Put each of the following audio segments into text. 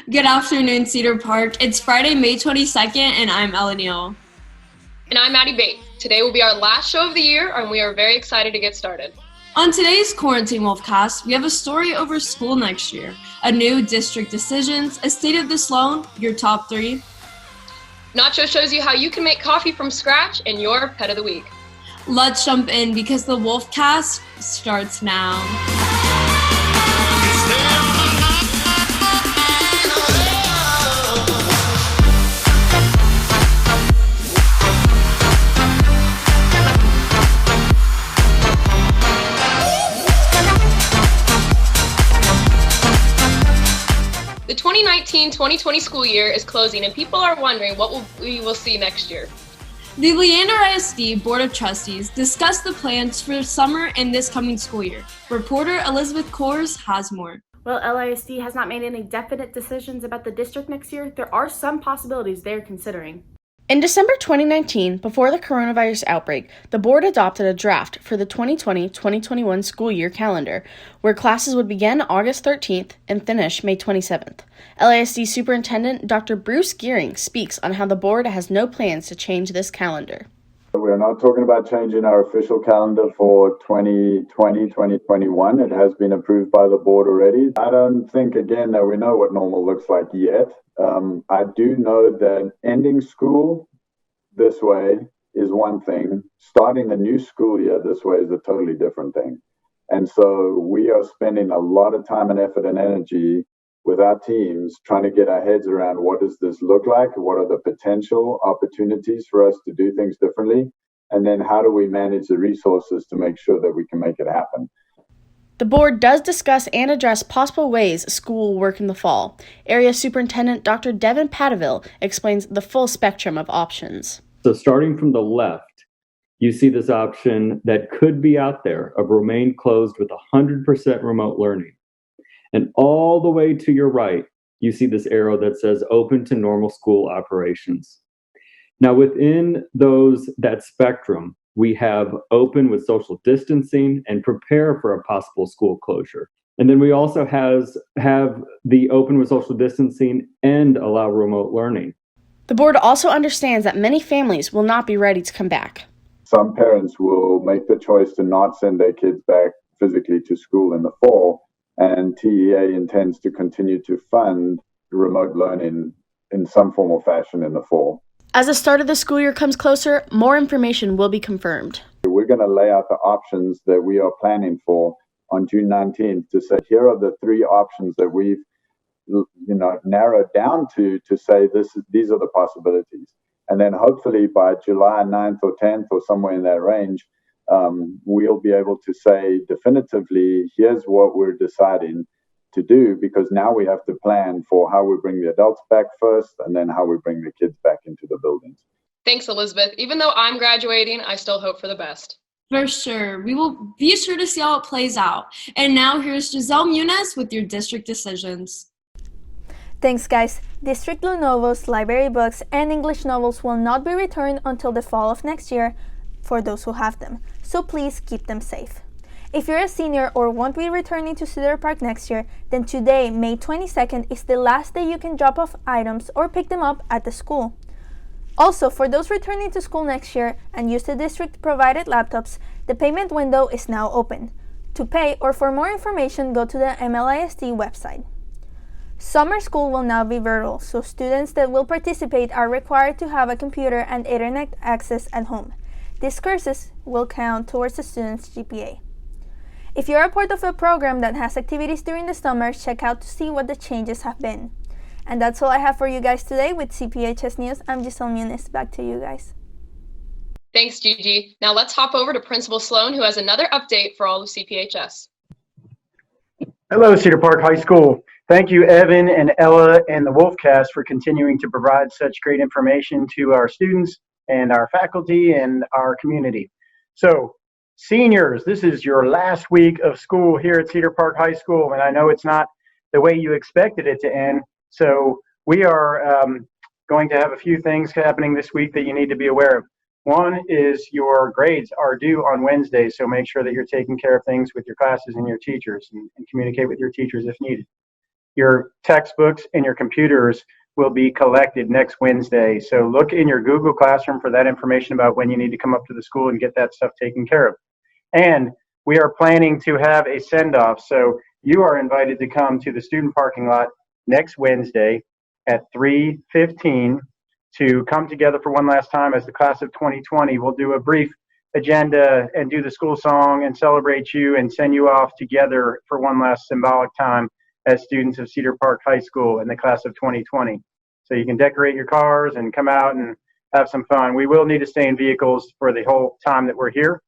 Good afternoon, Cedar Park. It's Friday, May 22nd, and I'm Ella Neal. And I'm Maddie Bates. Today will be our last show of the year, and we are very excited to get started. On today's Quarantine Wolfcast, we have a story over school next year, a new district decisions, a state of the Sloan, your top 3. Nacho shows you how you can make coffee from scratch, and your pet of the week. Let's jump in because the Wolfcast starts now. The 2019-2020 school year is closing, and people are wondering what we will see next year. The Leander ISD Board of Trustees discussed the plans for summer and this coming school year. Reporter Elizabeth Kors has more. While LISD has not made any definite decisions about the district next year, there are some possibilities they're considering. In December 2019, before the coronavirus outbreak, the board adopted a draft for the 2020-2021 school year calendar, where classes would begin August 13th and finish May 27th. LASD Superintendent Dr. Bruce Gearing speaks on how the board has no plans to change this calendar. We're not talking about changing our official calendar for 2020-2021. It has been approved by the board already. I don't think, again, that we know what normal looks like yet. I do know that ending school this way is one thing. Starting a new school year this way is a totally different thing. And so we are spending a lot of time and effort and energy with our teams trying to get our heads around what does this look like? What are the potential opportunities for us to do things differently? And then how do we manage the resources to make sure that we can make it happen? The board does discuss and address possible ways school will work in the fall. Area Superintendent Dr. Devin Padaville explains the full spectrum of options. So starting from the left, you see this option that could be out there of remain closed with 100% remote learning. And all the way to your right, you see this arrow that says open to normal school operations. Now within that spectrum, we have open with social distancing and prepare for a possible school closure. And then we also have the open with social distancing and allow remote learning. The board also understands that many families will not be ready to come back. Some parents will make the choice to not send their kids back physically to school in the fall, and TEA intends to continue to fund remote learning in some form or fashion in the fall. As the start of the school year comes closer, more information will be confirmed. We're going to lay out the options that we are planning for on June 19th to say, here are the 3 options that we've narrowed down to say these are the possibilities. And then hopefully by July 9th or 10th or somewhere in that range, we'll be able to say definitively, here's what we're deciding to do, because now we have to plan for how we bring the adults back first and then how we bring the kids back into the buildings. Thanks, Elizabeth. Even though I'm graduating, I still hope for the best. For sure. We will be sure to see how it plays out. And now here's Giselle Muniz with your district decisions. Thanks, guys. District Lenovo's library books and English novels will not be returned until the fall of next year for those who have them, so please keep them safe. If you're a senior or won't be returning to Cedar Park next year, then today, May 22nd, is the last day you can drop off items or pick them up at the school. Also, for those returning to school next year and use the district-provided laptops, the payment window is now open. To pay or for more information, go to the MLISD website. Summer school will now be virtual, so students that will participate are required to have a computer and internet access at home. These courses will count towards the student's GPA. If you're a part of a program that has activities during the summer, check out to see what the changes have been. And that's all I have for you guys today with CPHS News. I'm Giselle Muniz. Back to you guys. Thanks, Gigi. Now let's hop over to Principal Sloan, who has another update for all of CPHS. Hello, Cedar Park High School. Thank you, Evan and Ella and the Wolfcast for continuing to provide such great information to our students and our faculty and our community. So, seniors, this is your last week of school here at Cedar Park High School, and I know it's not the way you expected it to end. So we are going to have a few things happening this week that you need to be aware of. One is your grades are due on Wednesday, so make sure that you're taking care of things with your classes and your teachers and communicate with your teachers if needed. Your textbooks and your computers will be collected next Wednesday. So look in your Google Classroom for that information about when you need to come up to the school and get that stuff taken care of. And we are planning to have a send-off. So you are invited to come to the student parking lot next Wednesday at 3:15 to come together for one last time as the class of 2020. We'll do a brief agenda and do the school song and celebrate you and send you off together for one last symbolic time as students of Cedar Park High School in the class of 2020. So you can decorate your cars and come out and have some fun. We will need to stay in vehicles for the whole time that we're here,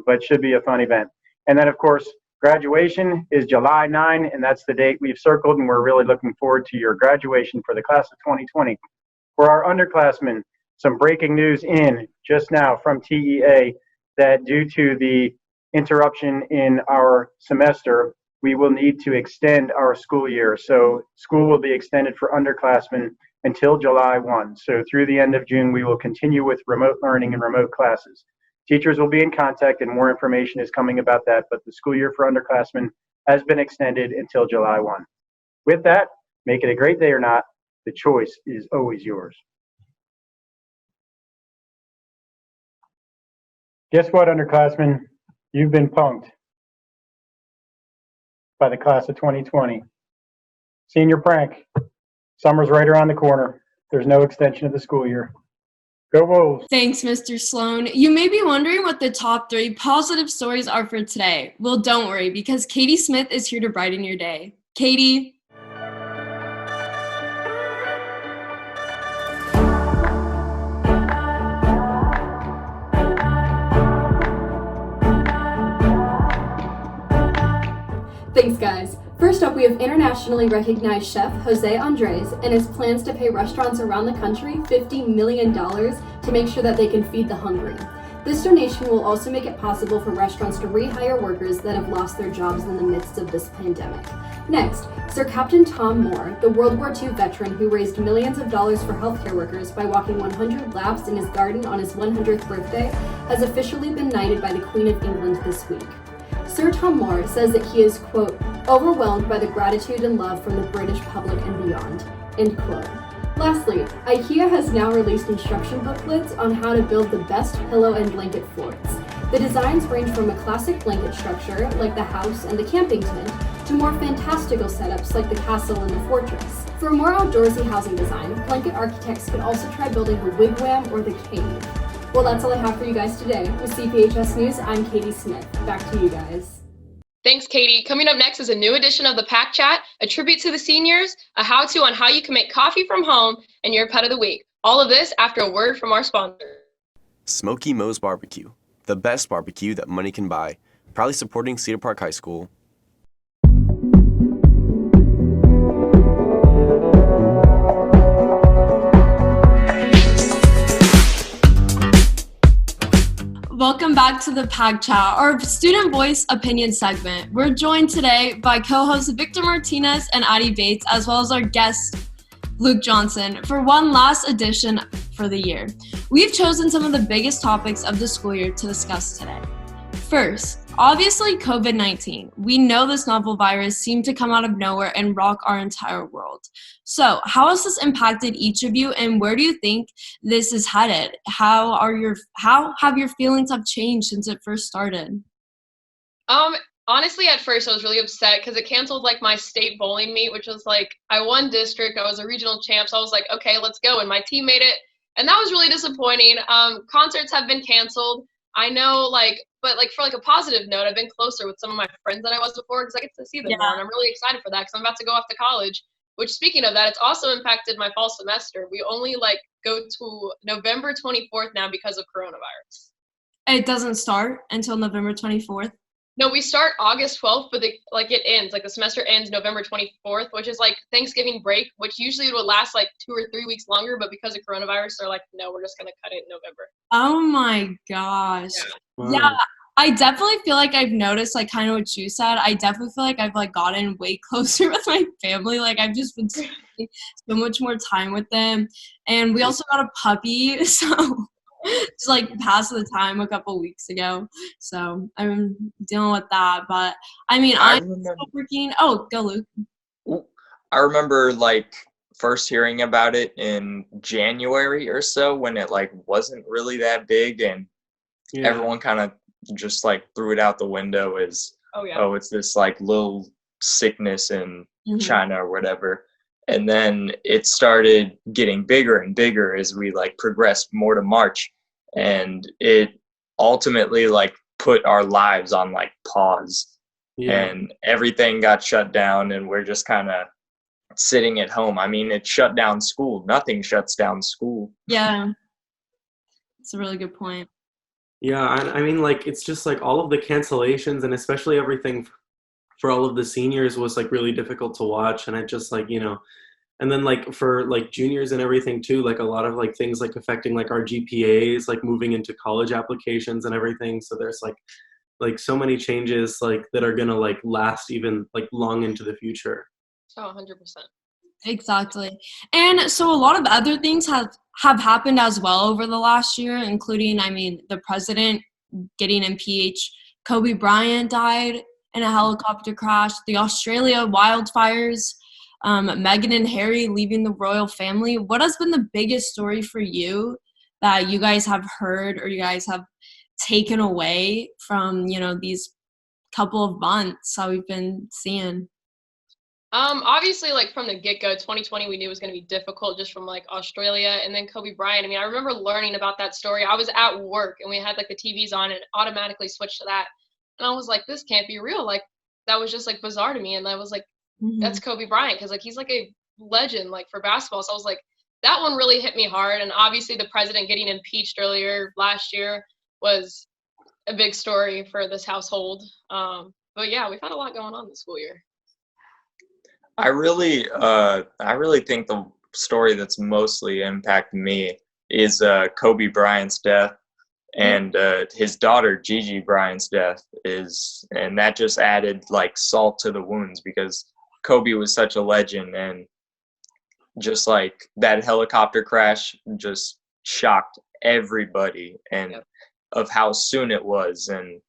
but should be a fun event. And then, of course, graduation is July 9, and that's the date we've circled, and we're really looking forward to your graduation for the class of 2020. For our underclassmen, some breaking news in just now from TEA that due to the interruption in our semester, we will need to extend our school year. So school will be extended for underclassmen until July 1. So through the end of June, we will continue with remote learning and remote classes. Teachers will be in contact and more information is coming about that, but the school year for underclassmen has been extended until July 1. With that, make it a great day or not, the choice is always yours. Guess what, underclassmen? You've been punked by the class of 2020. Senior prank. Summer's right around the corner. There's no extension of the school year. Go Wolves. Thanks, Mr. Sloan. You may be wondering what the top 3 positive stories are for today. Well, don't worry, because Katie Smith is here to brighten your day. Katie. Thanks, guys. First up, we have internationally recognized chef Jose Andres and his plans to pay restaurants around the country $50 million to make sure that they can feed the hungry. This donation will also make it possible for restaurants to rehire workers that have lost their jobs in the midst of this pandemic. Next, Sir Captain Tom Moore, the World War II veteran who raised millions of dollars for healthcare workers by walking 100 laps in his garden on his 100th birthday, has officially been knighted by the Queen of England this week. Sir Tom Moore says that he is, quote, overwhelmed by the gratitude and love from the British public and beyond, end quote. Lastly, IKEA has now released instruction booklets on how to build the best pillow and blanket forts. The designs range from a classic blanket structure, like the house and the camping tent, to more fantastical setups like the castle and the fortress. For a more outdoorsy housing design, blanket architects could also try building the wigwam or the cave. Well, that's all I have for you guys today. With CPHS News, I'm Katie Smith. Back to you guys. Thanks, Katie. Coming up next is a new edition of the Pack Chat, a tribute to the seniors, a how-to on how you can make coffee from home, and your pet of the week. All of this after a word from our sponsor. Smoky Moe's Barbecue, the best barbecue that money can buy. Proudly supporting Cedar Park High School. Welcome back to the Pack Chat, our student voice opinion segment. We're joined today by co-hosts Victor Martinez and Addie Bates, as well as our guest, Luke Johnson, for one last edition for the year. We've chosen some of the biggest topics of the school year to discuss today. First, obviously COVID-19. We know this novel virus seemed to come out of nowhere and rock our entire world. So, how has this impacted each of you, and where do you think this is headed? How have your feelings have changed since it first started? Honestly, at first I was really upset because it canceled like my state bowling meet, which was like I won district, I was a regional champ, so I was like, okay, let's go, and my team made it, and that was really disappointing. Concerts have been canceled. I know, but for a positive note, I've been closer with some of my friends than I was before because I get to see them more, and I'm really excited for that because I'm about to go off to college. Which, speaking of that, it's also impacted my fall semester. We only go to November 24th now because of coronavirus. It doesn't start until November 24th? No, we start August 12th, but it ends. The semester ends November 24th, which is Thanksgiving break, which usually would last 2 or 3 weeks longer, but because of coronavirus, they're no, we're just going to cut it in November. Oh my gosh. Wow. Yeah, I definitely feel like I've noticed, kind of what you said. I definitely feel like I've, gotten way closer with my family. I've just been spending so much more time with them. And we also got a puppy, so just, passed the time a couple weeks ago. So I'm dealing with that. But, I'm still working. Oh, go, Luke. I remember like first hearing about it in January or so when it like wasn't really that big, and everyone kind of just like threw it out the window as, oh, it's this like little sickness in China or whatever. And then it started getting bigger and bigger as we like progressed more to March, and it ultimately like put our lives on like pause, and everything got shut down, and we're just kind of sitting at home. I mean, it shut down school. Nothing shuts down school. Yeah. It's a really good point. Yeah, I mean, like, it's just like all of the cancellations and especially everything for all of the seniors was like really difficult to watch. And I just like, and then like for like juniors and everything too, like a lot of like things like affecting like our GPAs, like moving into college applications and everything. So there's like so many changes like that are gonna like last even like long into the future. Oh, 100%. Exactly. And so a lot of other things have happened as well over the last year, including, I mean, the president getting impeached, Kobe Bryant died in a helicopter crash, the Australia wildfires, Meghan and Harry leaving the royal family. What has been the biggest story for you that you guys have heard or you guys have taken away from, these couple of months that we've been seeing? Obviously, like from the get-go, 2020 we knew was going to be difficult just from like Australia, and then Kobe Bryant. I mean, I remember learning about that story. I was at work and we had like the TVs on and it automatically switched to that. And I was like, this can't be real. Like that was just like bizarre to me. And I was like, that's Kobe Bryant, because like he's like a legend like for basketball. So I was like, that one really hit me hard. And obviously the president getting impeached earlier last year was a big story for this household. But yeah, we've had a lot going on this school year. I really think the story that's mostly impacted me is Kobe Bryant's death, and his daughter Gigi Bryant's death and that just added like salt to the wounds, because Kobe was such a legend, and just like that helicopter crash just shocked everybody, and of how soon it was, and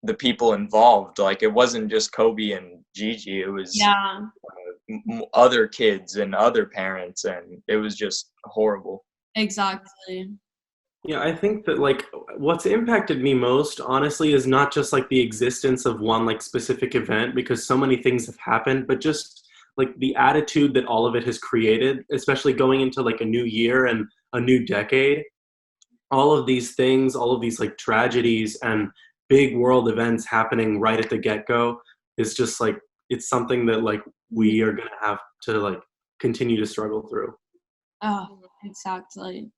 the people involved. Like it wasn't just Kobe and Gigi, it was other kids and other parents, and it was just horrible. Exactly. Yeah, I think that like what's impacted me most honestly is not just like the existence of one like specific event, because so many things have happened, but just like the attitude that all of it has created, especially going into like a new year and a new decade. All of these things, all of these like tragedies and big world events happening right at the get-go is just like, it's something that like we are going to have to like continue to struggle through. Oh, exactly.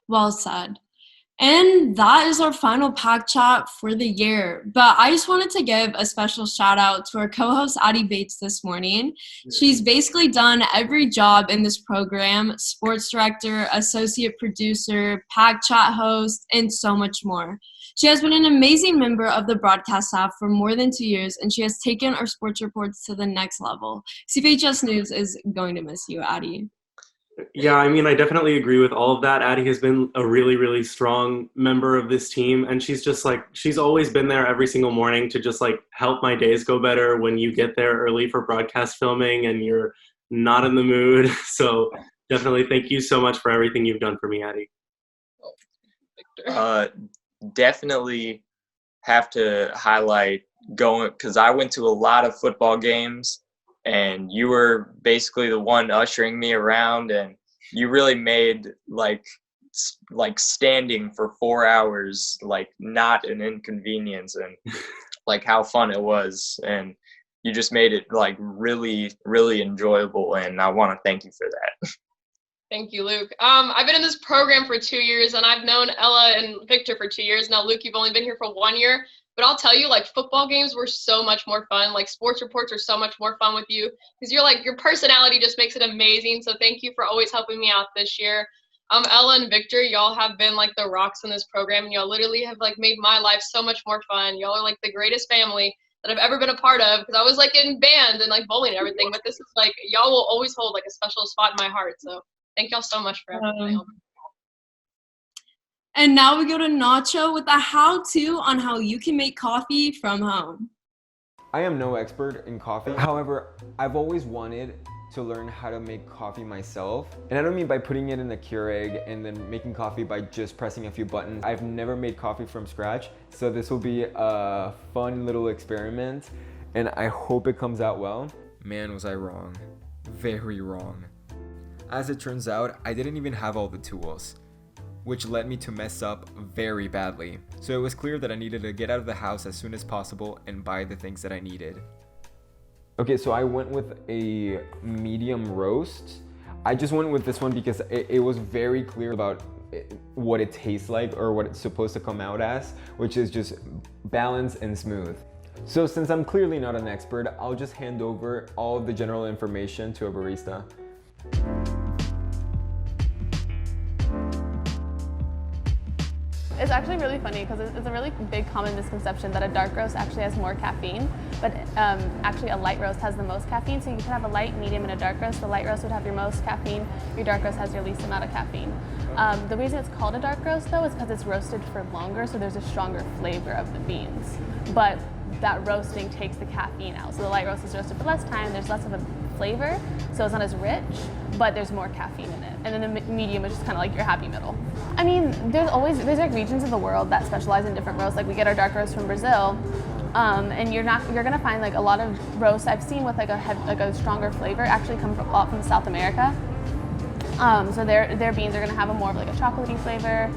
Well said. And that is our final pack chat for the year. But I just wanted to give a special shout out to our co-host Addie Bates this morning. She's basically done every job in this program: sports director, associate producer, pack chat host, and so much more. She has been an amazing member of the broadcast staff for more than 2 years, and she has taken our sports reports to the next level. CPHS News is going to miss you, Addie. Yeah, I mean, I definitely agree with all of that. Addie has been a really, really strong member of this team, and she's just like, she's always been there every single morning to just like help my days go better when you get there early for broadcast filming and you're not in the mood. So definitely thank you so much for everything you've done for me, Addie. Definitely have to highlight going, because I went to a lot of football games, and you were basically the one ushering me around, and you really made like standing for 4 hours like not an inconvenience, and like how fun it was, and you just made it like really, really enjoyable, and I want to thank you for that. Thank you, Luke. I've been in this program for 2 years, and I've known Ella and Victor for 2 years. Now, Luke, you've only been here for 1 year. But I'll tell you, like, football games were so much more fun. Like, sports reports are so much more fun with you, because you're like, your personality just makes it amazing. So thank you for always helping me out this year. Ella and Victor, y'all have been like the rocks in this program, and y'all literally have like made my life so much more fun. Y'all are like the greatest family that I've ever been a part of, because I was like in band and like bowling and everything. But this is like, y'all will always hold like a special spot in my heart. So thank y'all so much for everything. And now we go to Nacho with a how-to on how you can make coffee from home. I am no expert in coffee. However, I've always wanted to learn how to make coffee myself. And I don't mean by putting it in a Keurig and then making coffee by just pressing a few buttons. I've never made coffee from scratch, so this will be a fun little experiment, and I hope it comes out well. Man, was I wrong. Very wrong. As it turns out, I didn't even have all the tools, which led me to mess up very badly. So it was clear that I needed to get out of the house as soon as possible and buy the things that I needed. Okay, so I went with a medium roast. I just went with this one because it was very clear about what it tastes like, or what it's supposed to come out as, which is just balanced and smooth. So since I'm clearly not an expert, I'll just hand over all of the general information to a barista. It's actually really funny because it's a really big common misconception that a dark roast actually has more caffeine, but actually a light roast has the most caffeine. So you can have a light, medium, and a dark roast. The light roast would have your most caffeine, your dark roast has your least amount of caffeine. The reason it's called a dark roast though is because it's roasted for longer, so there's a stronger flavor of the beans. But that roasting takes the caffeine out. So the light roast is roasted for less time, there's less of a flavor, so it's not as rich, but there's more caffeine in it. And then the medium is just kind of like your happy middle. I mean, there's like regions of the world that specialize in different roasts. Like we get our dark roast from Brazil, and you're gonna find like a lot of roasts I've seen with like a stronger flavor actually come from South America. So their beans are gonna have a more of like a chocolatey flavor,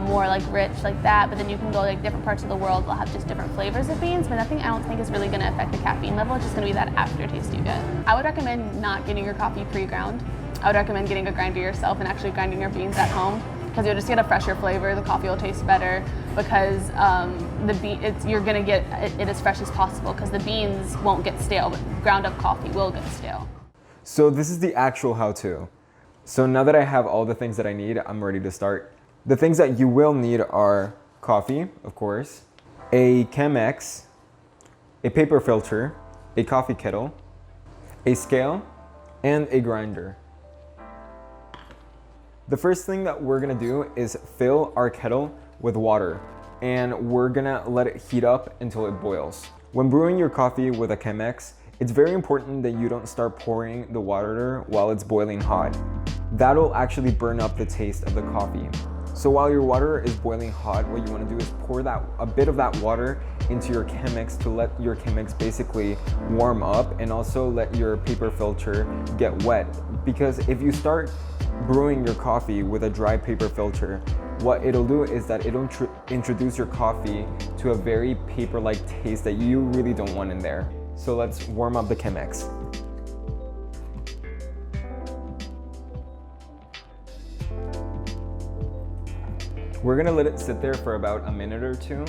more like rich like that. But then you can go like different parts of the world will have just different flavors of beans. But nothing I don't think is really gonna affect the caffeine level. It's just gonna be that aftertaste you get. I would recommend not getting your coffee pre-ground. I would recommend getting a grinder yourself and actually grinding your beans at home, because you'll just get a fresher flavor. The coffee will taste better because you're gonna get it as fresh as possible, because the beans won't get stale, but ground up coffee will get stale. So this is the actual how-to. So now that I have all the things that I need, I'm ready to start. The things that you will need are coffee, of course, a Chemex, a paper filter, a coffee kettle, a scale, and a grinder. The first thing that we're gonna do is fill our kettle with water, and we're gonna let it heat up until it boils. When brewing your coffee with a Chemex, it's very important that you don't start pouring the water while it's boiling hot. That'll actually burn up the taste of the coffee. So while your water is boiling hot, what you want to do is pour a bit of that water into your Chemex to let your Chemex basically warm up, and also let your paper filter get wet. Because if you start brewing your coffee with a dry paper filter, what it'll do is that it'll introduce your coffee to a very paper-like taste that you really don't want in there. So let's warm up the Chemex. We're gonna let it sit there for about a minute or two.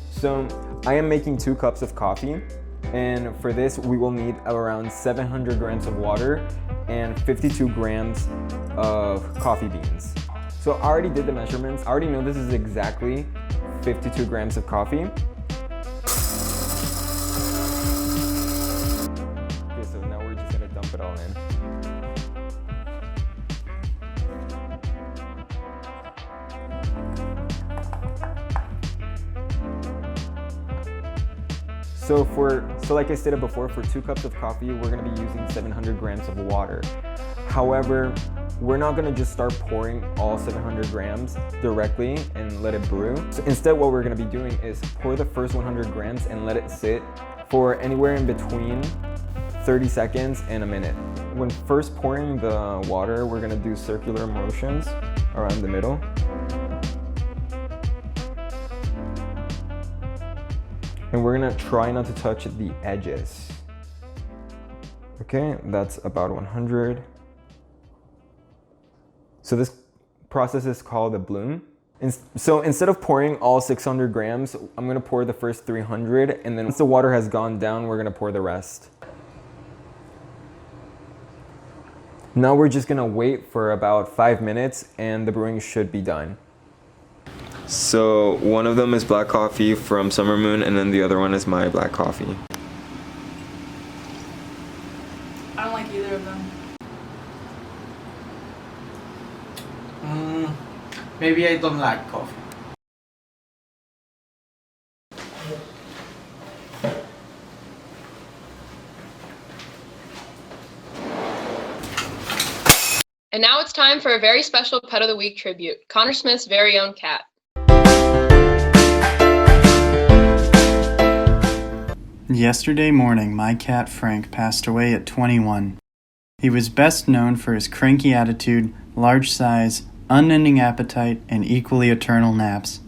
So I am making 2 cups of coffee, and for this we will need around 700 grams of water and 52 grams of coffee beans. So I already did the measurements. I already know this is exactly 52 grams of coffee. Okay, so now we're just gonna dump it all in. So like I stated before, for 2 cups of coffee, we're gonna be using 700 grams of water. However, we're not gonna just start pouring all 700 grams directly and let it brew. So instead, what we're gonna be doing is pour the first 100 grams and let it sit for anywhere in between 30 seconds and a minute. When first pouring the water, we're gonna do circular motions around the middle. And we're gonna try not to touch the edges. Okay, that's about 100. So this process is called a bloom. So instead of pouring all 600 grams, I'm gonna pour the first 300, and then once the water has gone down, we're gonna pour the rest. Now we're just gonna wait for about 5 minutes, and the brewing should be done. So one of them is black coffee from Summer Moon, and then the other one is my black coffee. I don't like either of them. Maybe I don't like coffee. now it's time for a very special Pet of the Week tribute, Connor Smith's very own cat. Yesterday morning, my cat Frank passed away at 21. He was best known for his cranky attitude, large size, unending appetite, and equally eternal naps.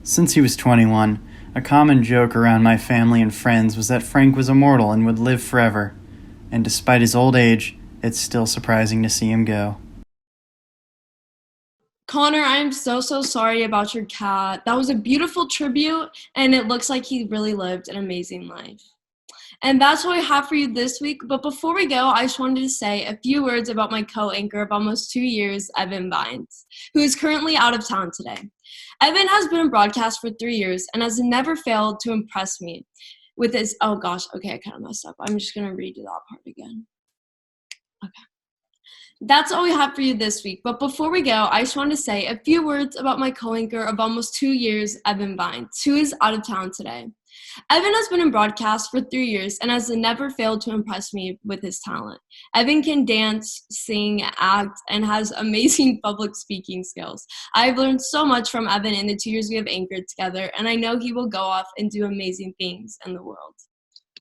Since he was 21, a common joke around my family and friends was that Frank was immortal and would live forever. And despite his old age, it's still surprising to see him go. Connor, I'm so sorry about your cat. That was a beautiful tribute, and it looks like he really lived an amazing life. And that's what I have for you this week. But before we go, I just wanted to say a few words about my co-anchor of almost 2 years, Evan Vines, who is currently out of town today. Evan has been in broadcast for 3 years and has never failed to impress me with his, oh gosh, okay, I kind of messed up. I'm just going to redo that part again. Okay. That's all we have for you this week. But before we go, I just want to say a few words about my co-anchor of almost 2 years, Evan Vines, who is out of town today. Evan has been in broadcast for 3 years and has never failed to impress me with his talent. Evan can dance, sing, act, and has amazing public speaking skills. I've learned so much from Evan in the 2 years we have anchored together, and I know he will go off and do amazing things in the world.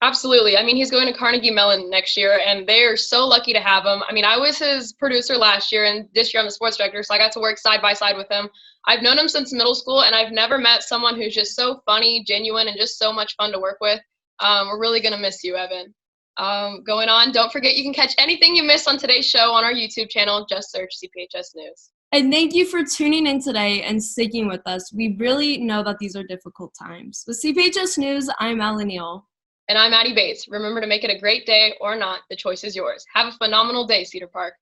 Absolutely. I mean, he's going to Carnegie Mellon next year, and they are so lucky to have him. I mean, I was his producer last year, and this year I'm the sports director, so I got to work side by side with him. I've known him since middle school, and I've never met someone who's just so funny, genuine, and just so much fun to work with. We're really going to miss you, Evan. Going on, don't forget you can catch anything you missed on today's show on our YouTube channel. Just search CPHS News. And thank you for tuning in today and sticking with us. We really know that these are difficult times. With CPHS News, I'm Ellen Neal. And I'm Addie Bates. Remember to make it a great day or not. The choice is yours. Have a phenomenal day, Cedar Park.